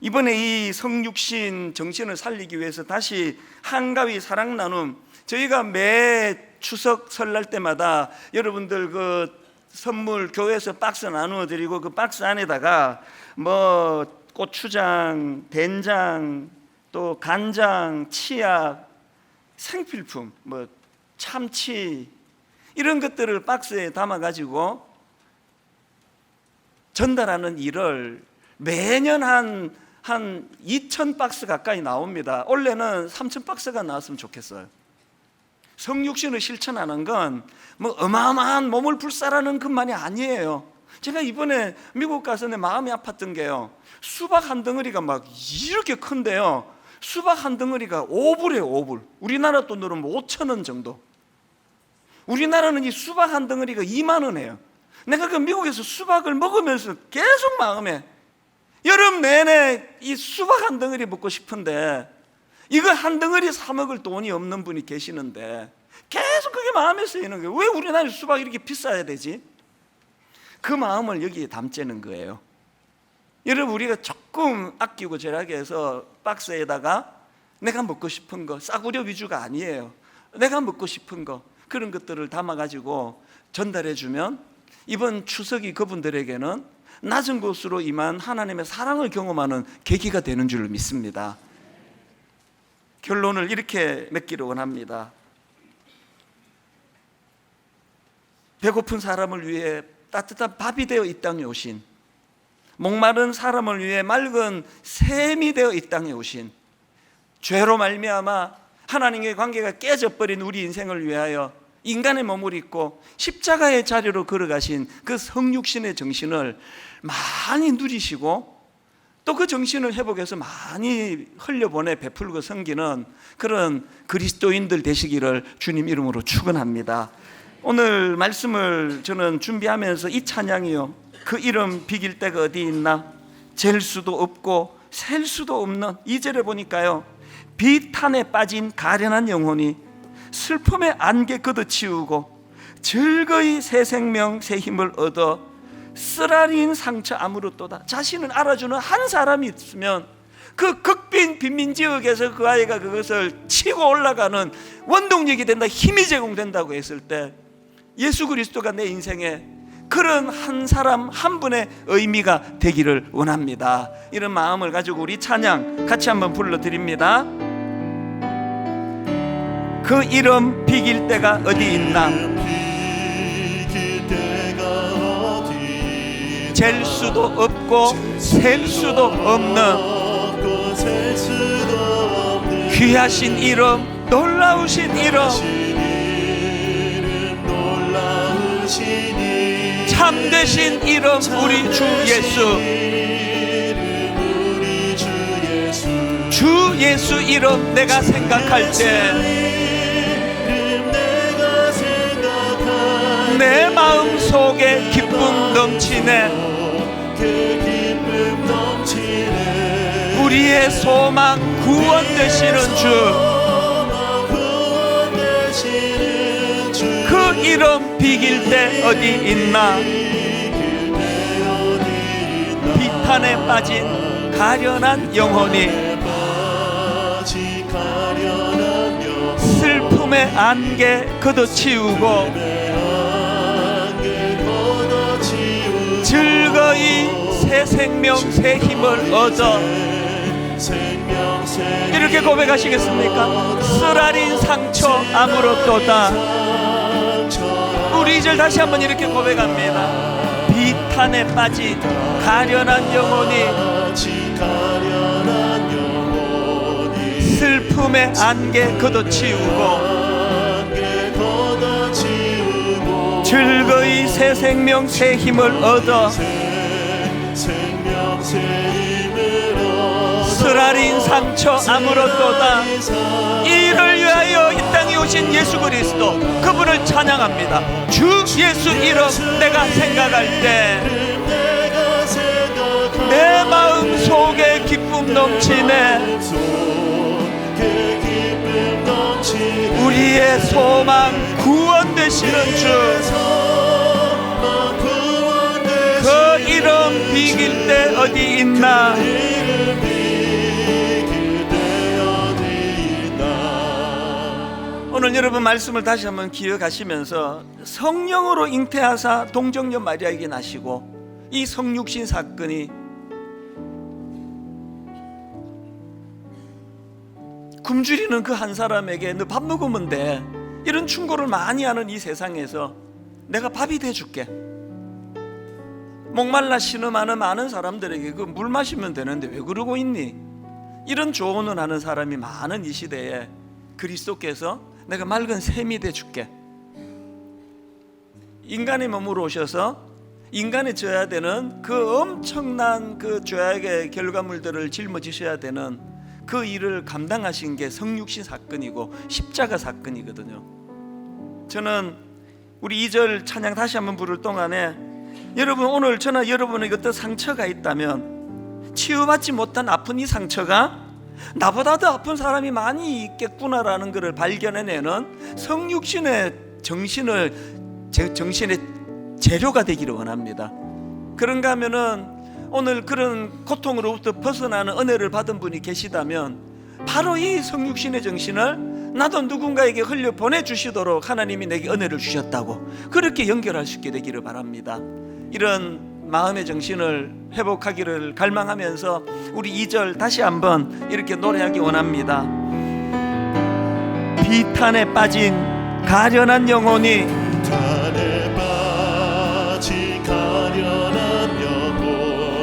이번에 이 성육신 정신을 살리기 위해서 다시 한가위 사랑 나눔, 저희가 매 추석 설날 때마다 여러분들 그 선물 교회에서 박스 나누어 드리고 그 박스 안에다가 뭐 고추장, 된장, 또 간장, 치약, 생필품, 뭐 참치, 이런 것들을 박스에 담아가지고 전달하는 일을 매년 한 2,000박스 가까이 나옵니다. 올해는 3,000박스가 나왔으면 좋겠어요. 성육신을 실천하는 건 뭐 어마어마한 몸을 불사라는 것만이 아니에요. 제가 이번에 미국 가서 내 마음이 아팠던 게요, 수박 한 덩어리가 막 이렇게 큰데요, 수박 한 덩어리가 5불이에요. 5불. 우리나라 돈으로 뭐 5,000원 정도. 우리나라는 이 수박 한 덩어리가 2만 원이에요. 내가 그 미국에서 수박을 먹으면서 계속 마음에, 여름 내내 이 수박 한 덩어리 먹고 싶은데 이거 한 덩어리 사 먹을 돈이 없는 분이 계시는데 계속 그게 마음에 쓰이는 거예요. 왜 우리나라 수박이 이렇게 비싸야 되지? 그 마음을 여기에 담자는 거예요. 여러분, 우리가 조금 아끼고 절약해 해서 박스에다가 내가 먹고 싶은 거, 싸구려 위주가 아니에요. 내가 먹고 싶은 거, 그런 것들을 담아가지고 전달해주면 이번 추석이 그분들에게는 낮은 곳으로 임한 하나님의 사랑을 경험하는 계기가 되는 줄 믿습니다. 결론을 이렇게 맺기를 원합니다. 배고픈 사람을 위해 따뜻한 밥이 되어 이 땅에 오신, 목마른 사람을 위해 맑은 샘이 되어 이 땅에 오신, 죄로 말미암아 하나님의 관계가 깨져버린 우리 인생을 위하여 인간의 몸을 입고 십자가의 자리로 걸어가신 그 성육신의 정신을 많이 누리시고 또 그 정신을 회복해서 많이 흘려보내 베풀고 섬기는 그런 그리스도인들 되시기를 주님 이름으로 축원합니다. 오늘 말씀을 저는 준비하면서 이 찬양이요, 그 이름 비길 데가 어디 있나, 잴 수도 없고 셀 수도 없는, 2절에 보니까요, 비탄에 빠진 가련한 영혼이 슬픔의 안개 걷어치우고 즐거이 새 생명 새 힘을 얻어 쓰라린 상처 아무렇도다. 자신을 알아주는 한 사람이 있으면 그 극빈 빈민지역에서 그 아이가 그것을 치고 올라가는 원동력이 된다, 힘이 제공된다고 했을 때 예수 그리스도가 내 인생에 그런 한 사람 한 분의 의미가 되기를 원합니다. 이런 마음을 가지고 우리 찬양 같이 한번 불러드립니다. 그 이름 비길 데가 어디 있나, 잴 수도 없고 셀 수도 없는 귀하신 이름, 놀라우신 이름, 참되신 이름 우리 주 예수, 주 예수 이름 내가 생각할 때 내 마음 속에 기쁨 넘치네. 우리의 소망 구원 되시는 주, 그 이름 비길 때 어디 있나, 비탄에 빠진 가련한 영혼이 슬픔의 안개 걷어치우고 즐거이 새 생명 새 힘을 얻어, 이렇게 고백하시겠습니까? 쓰라린 상처 아무렇도다. 우리 2절 다시 한번 이렇게 고백합니다. 비탄에 빠진 가련한 영혼이 슬픔의 안개 걷어치우고 즐거이 새 생명 새 힘을 얻어 쓰라린 상처 아물었도다. 이를 위하여 이 땅에 오신 예수 그리스도, 그분을 찬양합니다. 주 예수 이름 내가 생각할 때 내 마음 속에 기쁨 넘치네. 우리의 소망 구원 되시는 주, 그 이름 비길 때 어디 있나. 오늘 여러분 말씀을 다시 한번 기억하시면서 성령으로 잉태하사 동정녀 마리아에게 나시고 이 성육신 사건이 굶주리는 그 한 사람에게 너 밥 먹으면 돼, 이런 충고를 많이 하는 이 세상에서 내가 밥이 돼줄게, 목말라 신음하는 많은 사람들에게 그 물 마시면 되는데 왜 그러고 있니, 이런 조언을 하는 사람이 많은 이 시대에 그리스도께서 내가 맑은 샘이 돼줄게, 인간의 몸으로 오셔서 인간이 져야 되는 그 엄청난 그 죄악의 결과물들을 짊어지셔야 되는 그 일을 감당하신 게 성육신 사건이고 십자가 사건이거든요. 저는 우리 2절 찬양 다시 한번 부를 동안에 여러분, 오늘 저나 여러분에게 어떤 상처가 있다면 치유받지 못한 아픈 이 상처가 나보다 더 아픈 사람이 많이 있겠구나라는 것을 발견해내는 성육신의 정신의 재료가 되기를 원합니다. 그런가 하면은 오늘 그런 고통으로부터 벗어나는 은혜를 받은 분이 계시다면 바로 이 성육신의 정신을 나도 누군가에게 흘려 보내주시도록 하나님이 내게 은혜를 주셨다고 그렇게 연결할 수 있게 되기를 바랍니다. 이런 마음의 정신을 회복하기를 갈망하면서 우리 2절 다시 한번 이렇게 노래하기 원합니다. 비탄에 빠진 가련한 영혼이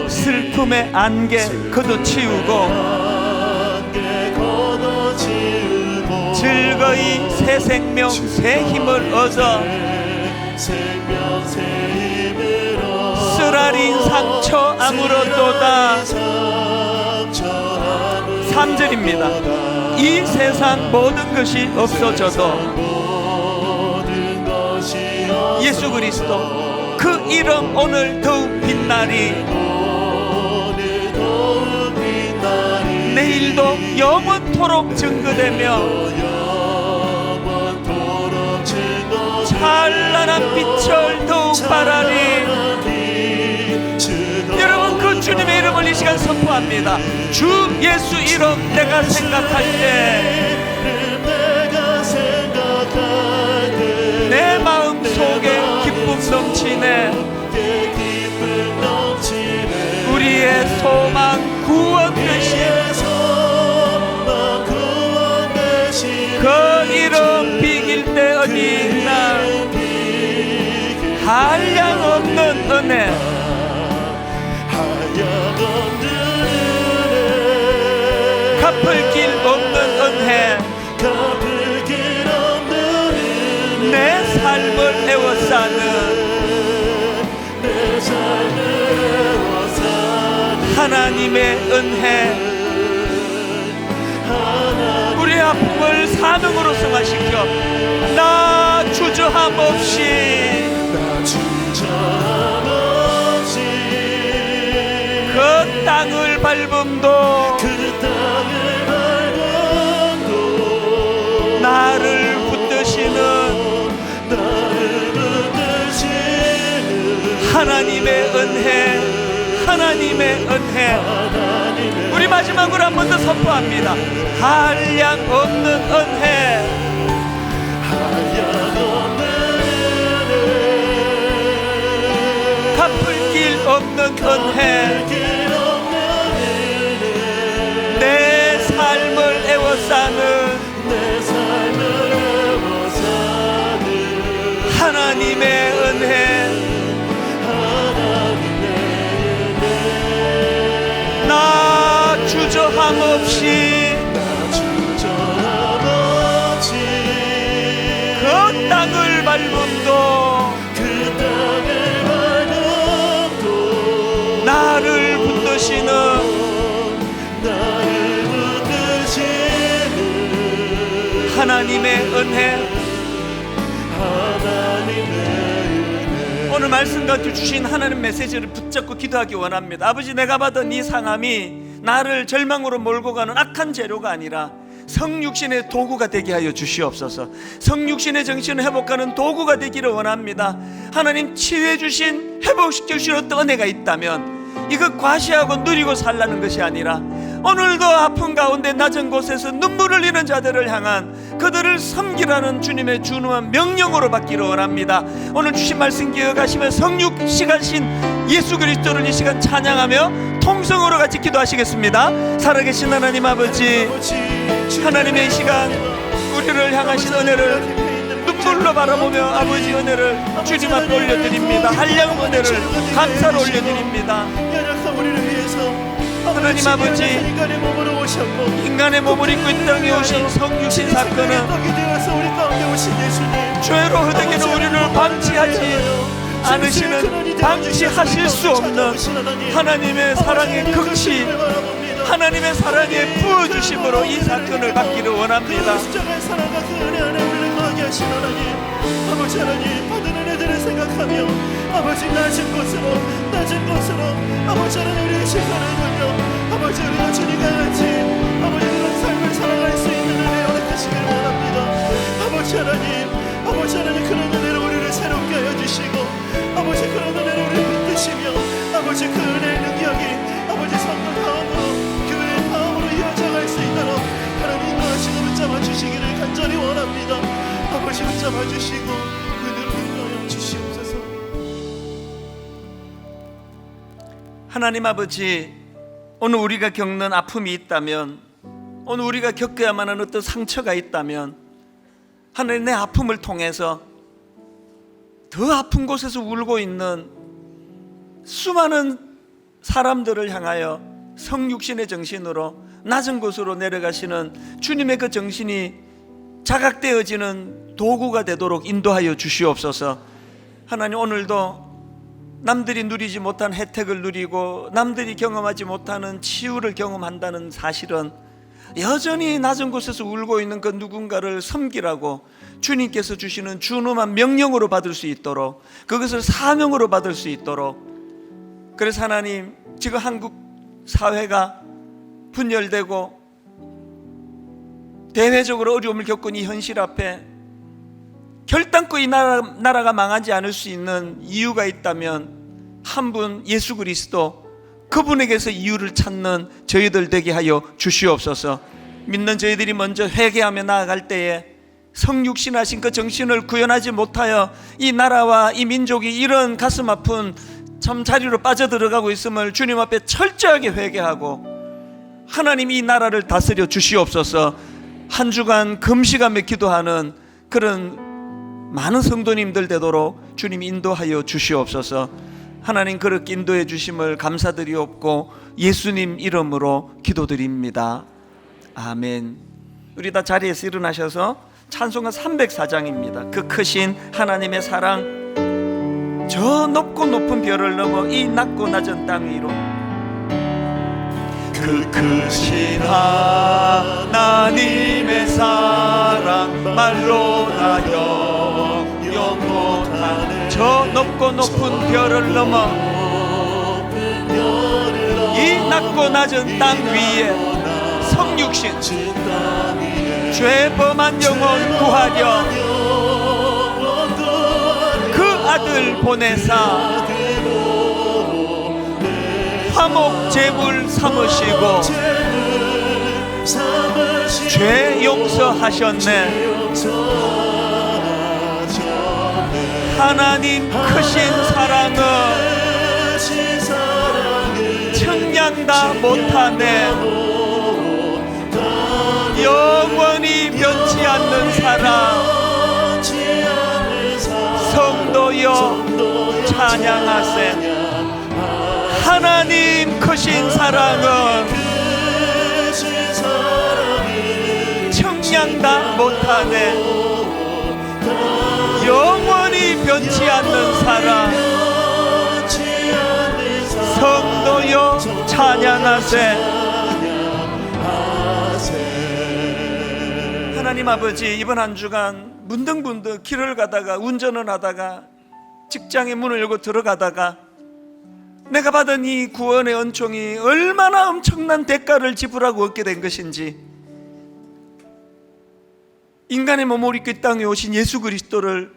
슬픔의 안개 걷어치우고 즐거이 새 생명 새 힘을 얻어 쓰라린 상처 아물었도다. 3절입니다. 이 세상 모든 것이 없어져도 예수 그리스도 그 이름 오늘 더욱 빛나리. 내일도 영원토록 증거되며 찬란한 빛을 더욱 발하리. 여러분, 그 주님의 이름을 이 시간 선포합니다. 주 예수 이름 내가 생각할 때 내 마음 속에 기쁨 넘치네. 우리의 소망 구원 되신 그 이름 비길 때 어디 있나. 한량없는 은혜, 갚을 길 없는 은혜, 내 삶을 애워싸는 하나님의 은혜, 우리의 아픔을 사명으로 승화시켜 나 주저함 없이 그 땅을 밟음도 나를 붙드시는 하나님의 은혜, 하나님의 은혜. 우리 마지막으로 한 번 더 선포합니다. 한량 없는 은혜, 갚을 길 없는 은혜, 내 삶을 애워싸는 하나님의 은혜. 나 주저함 없이 그 땅을 밟음도 하나님의 은혜, 오늘 말씀 가지고 주신 하나님 메시지를 붙잡고 기도하기 원합니다. 아버지, 내가 받은 이 상함이 나를 절망으로 몰고 가는 악한 재료가 아니라 성육신의 도구가 되게 하여 주시옵소서. 성육신의 정신을 회복하는 도구가 되기를 원합니다. 하나님, 치유해 주신, 회복시켜 주신 어떤 은혜가 있다면 이거 과시하고 누리고 살라는 것이 아니라 오늘도 아픈 가운데 낮은 곳에서 눈물을 흘리는 자들을 향한 그들을 섬기라는 주님의 준엄한 명령으로 받기를 원합니다. 오늘 주신 말씀 기억하시며 성육시가신 예수 그리스도를 이 시간 찬양하며 통성으로 같이 기도하시겠습니다. 살아계신 하나님 아버지, 하나님의 이 시간 우리를 향하신 은혜를 눈물로 바라보며 아버지 은혜를 주님 앞에 올려드립니다. 한량 은혜를 감사로 올려드립니다. 하나님 아버지, 인간의 몸을 입고 이 땅에 오신 성육신 사건은 죄로 허덕이는 우리를 방치하지 않으시는, 방치하실 수 없는 하나님의 사랑의 극치, 하나님의 사랑의 부어주심으로 이 사건을 받기를 원합니다. 아버지 하나님, 받은 은혜들을 생각하며 아버지 낮은 곳으로 아버지 하나님 우리의 시선을 돌려 아버지 우리가 주님과 같이 아버지 그런 삶을 살아갈 수 있는 은혜 허락하시길 원합니다. 아버지 하나님 그런 은혜로 우리를 새롭게 하여 주시고 아버지 그런 은혜로 우리를 붙드시며 아버지 그 은혜의 능력이 아버지 성도 다음으로 교회의 다음으로 이어져갈 수 있도록 하나님 인도하시고 붙잡아 주시기를 간절히 원합니다. 아버지 붙잡아 주시고 은혜로 인도하여 주시옵소서. 하나님 아버지, 오늘 우리가 겪는 아픔이 있다면, 오늘 우리가 겪어야만 하는 어떤 상처가 있다면 하나님, 내 아픔을 통해서 더 아픈 곳에서 울고 있는 수많은 사람들을 향하여 성육신의 정신으로 낮은 곳으로 내려가시는 주님의 그 정신이 자각되어지는 도구가 되도록 인도하여 주시옵소서. 하나님, 오늘도 남들이 누리지 못한 혜택을 누리고 남들이 경험하지 못하는 치유를 경험한다는 사실은 여전히 낮은 곳에서 울고 있는 그 누군가를 섬기라고 주님께서 주시는 준엄한 명령으로 받을 수 있도록, 그것을 사명으로 받을 수 있도록. 그래서 하나님, 지금 한국 사회가 분열되고 대외적으로 어려움을 겪은 이 현실 앞에 결단코 이 나라가 망하지 않을 수 있는 이유가 있다면 한 분, 예수 그리스도, 그분에게서 이유를 찾는 저희들 되게 하여 주시옵소서. 믿는 저희들이 먼저 회개하며 나아갈 때에 성육신하신 그 정신을 구현하지 못하여 이 나라와 이 민족이 이런 가슴 아픈 참 자리로 빠져들어가고 있음을 주님 앞에 철저하게 회개하고 하나님, 이 나라를 다스려 주시옵소서. 한 주간 금식하며 기도하는 그런 많은 성도님들 되도록 주님 인도하여 주시옵소서. 하나님, 그렇게 인도해 주심을 감사드리옵고 예수님 이름으로 기도드립니다. 아멘. 우리 다 자리에서 일어나셔서 찬송가 304장입니다. 그 크신 하나님의 사랑, 저 높고 높은 별을 넘어 이 낮고 낮은 땅 위로, 그 크신 하나님의 사랑 말로 다 영영 못하네. 저 높고 높은 별을 넘어 이 낮고 낮은 땅 위에 성육신 죄 범한 영혼 구하려 그 아들 보내사 화목 제물 삼으시고 죄 용서하셨네. 하나님 크신 사랑은 청량 다 못하네. 영원히 변치 않는 사랑, 성도여 찬양하세. 하나님 크신 사랑은 청량 다 못하네. 영원히 변치 않는 사랑, 성도여 찬양하세. 하나님 아버지, 이번 한 주간 문득문득 길을 가다가, 운전을 하다가, 직장의 문을 열고 들어가다가 내가 받은 이 구원의 은총이 얼마나 엄청난 대가를 지불하고 얻게 된 것인지, 인간의 몸을 입고 이 땅에 오신 예수 그리스도를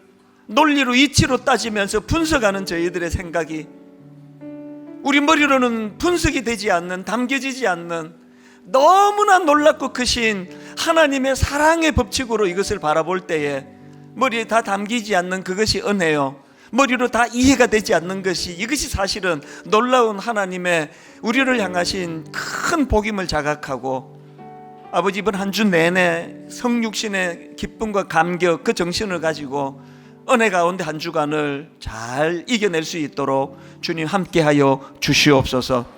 논리로 이치로 따지면서 분석하는 저희들의 생각이, 우리 머리로는 분석이 되지 않는, 담겨지지 않는 너무나 놀랍고 크신 하나님의 사랑의 법칙으로 이것을 바라볼 때에 머리에 다 담기지 않는 그것이 은혜요, 머리로 다 이해가 되지 않는 것이, 이것이 사실은 놀라운 하나님의 우리를 향하신 큰 복임을 자각하고, 아버지 이번 한 주 내내 성육신의 기쁨과 감격, 그 정신을 가지고 은혜 가운데 한 주간을 잘 이겨낼 수 있도록 주님 함께하여 주시옵소서.